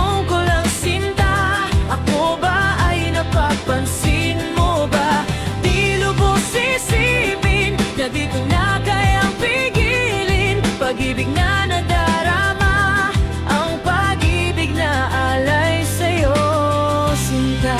tanong ko lang sinta, ako ba ay napapansin mo ba? Di lubos isipin na di ko na kayang pigilin. Pag-ibig na nadarama, ang pag-ibig na alay sa'yo, sinta.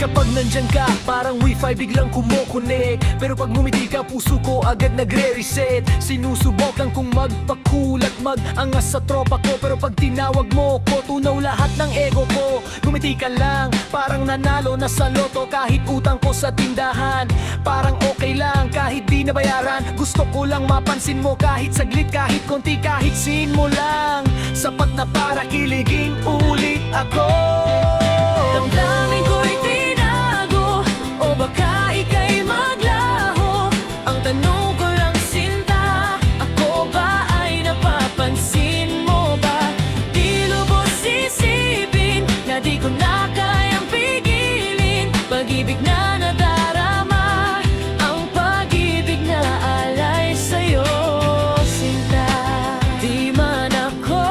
Kapag nandyan ka, parang wifi biglang kumukunik. Pero pag ngumiti ka, puso ko agad nagre-reset. Sinusubukan kong magpakulat, mag-angas sa tropa ko. Pero pag tinawag mo ko, tunaw lahat ng ego ko. Ngumiti ka lang, parang nanalo na sa loto. Kahit utang ko sa tindahan, parang okay lang kahit di nabayaran. Gusto ko lang mapansin mo kahit saglit, kahit konti, kahit scene mo lang. Sapat na para kiliging ulit ako. Damdamin ko'y tinago, o baka ika'y maglaho. Ang tanong ko lang sinta, ako ba ay napapansin mo ba? Di lubos isipin na di ko na kayang pigilin. Pag-ibig na nadarama, ang pag-ibig na alay sa'yo, sinta. Di man ako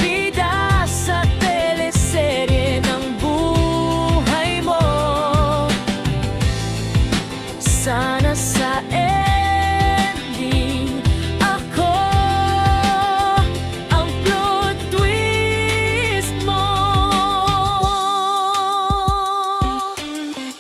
bida sa teleserye ng buhay mo, sana sa ending ako ang plot twist mo.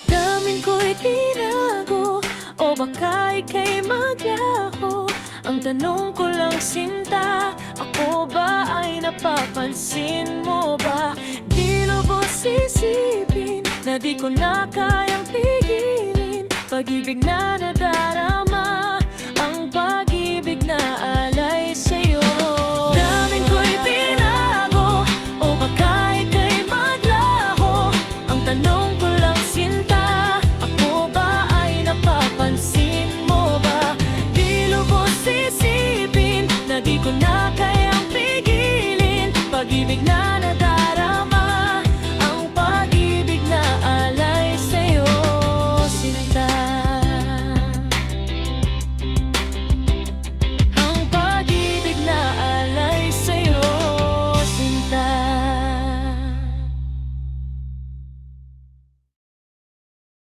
Damin ko'y tinago, o baka ika'y maglaho. Ang tanong ko lang sinta, ako ba ay napapansin mo ba? Di lubos isipin na di ko na kayang pigilin. Pag-ibig na nadarama,